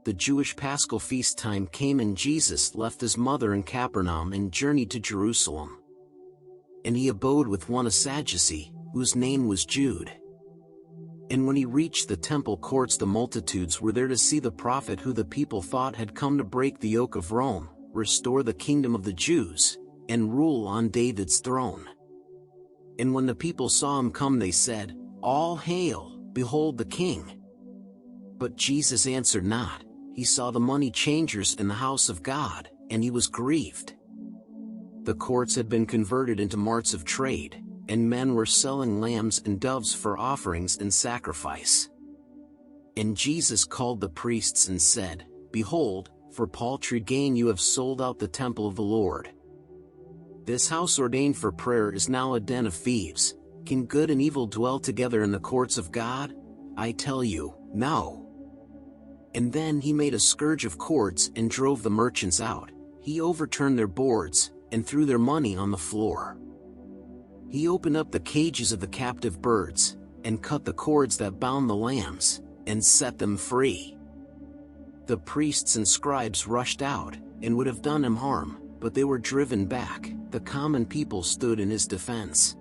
the Jewish Paschal feast time came and Jesus left his mother in Capernaum and journeyed to Jerusalem. And he abode with one a Sadducee, whose name was Jude. And when he reached the temple courts, the multitudes were there to see the prophet who the people thought had come to break the yoke of Rome, restore the kingdom of the Jews, and rule on David's throne. And when the people saw him come, they said, "All hail, behold the King." But Jesus answered not. He saw the money changers in the house of God, and he was grieved. The courts had been converted into marts of trade, and men were selling lambs and doves for offerings and sacrifice. And Jesus called the priests and said, "Behold, for paltry gain you have sold out the temple of the Lord. This house ordained for prayer is now a den of thieves. Can good and evil dwell together in the courts of God? I tell you, no." And then he made a scourge of cords and drove the merchants out. He overturned their boards, and threw their money on the floor. He opened up the cages of the captive birds, and cut the cords that bound the lambs, and set them free. The priests and scribes rushed out, and would have done him harm, but they were driven back. The common people stood in his defense.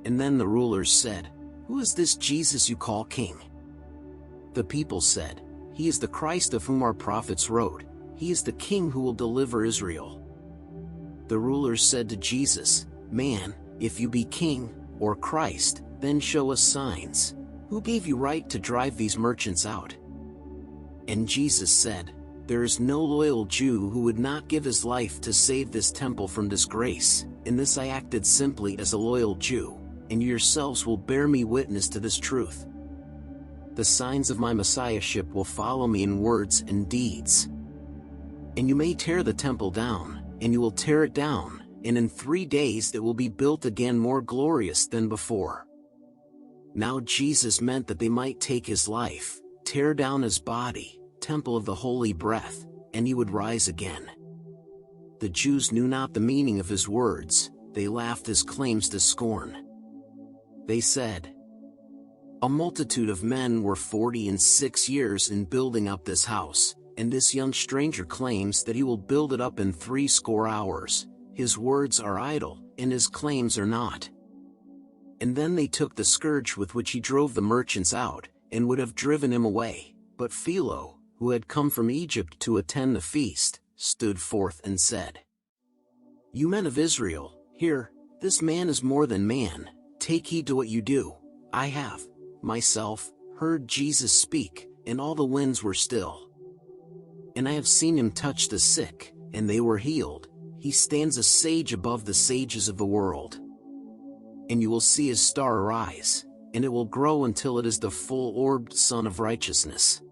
And then the rulers said, "Who is this Jesus you call king?" The people said, "He is the Christ of whom our prophets wrote. He is the king who will deliver Israel." The rulers said to Jesus, "Man, if you be king, or Christ, then show us signs. Who gave you right to drive these merchants out?" And Jesus said, "There is no loyal Jew who would not give his life to save this temple from disgrace. In this I acted simply as a loyal Jew, and you yourselves will bear me witness to this truth. The signs of my messiahship will follow me in words and deeds. And you may tear the temple down, and you will tear it down, and in 3 days it will be built again more glorious than before." Now Jesus meant that they might take his life, tear down his body, temple of the holy breath, and he would rise again. The Jews knew not the meaning of his words. They laughed his claims to scorn. They said, "A multitude of men were 46 years in building up this house, and this young stranger claims that he will build it up in 60 hours. His words are idle, and his claims are not." And then they took the scourge with which he drove the merchants out, and would have driven him away. But Philo, who had come from Egypt to attend the feast, stood forth and said, "You men of Israel, hear, this man is more than man. Take heed to what you do. I have, myself, heard Jesus speak, and all the winds were still. And I have seen him touch the sick, and they were healed. He stands a sage above the sages of the world. And you will see his star arise, and it will grow until it is the full-orbed Sun of Righteousness.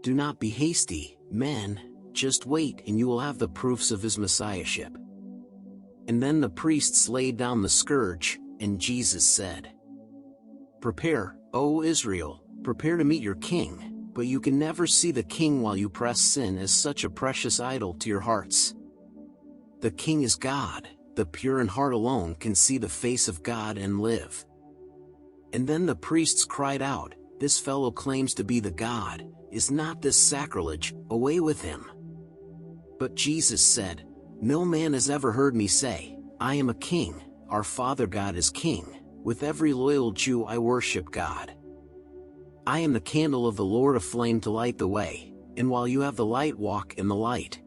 Do not be hasty, men, just wait and you will have the proofs of his messiahship." And then the priests laid down the scourge, and Jesus said, "Prepare, O Israel, prepare to meet your king. But you can never see the king while you press sin as such a precious idol to your hearts. The king is God. The pure in heart alone can see the face of God and live." And then the priests cried out, "This fellow claims to be the God. Is not this sacrilege? Away with him." But Jesus said, "No man has ever heard me say, 'I am a king.' Our Father God is king. With every loyal Jew I worship God. I am the candle of the Lord, a flame to light the way, and while you have the light, walk in the light.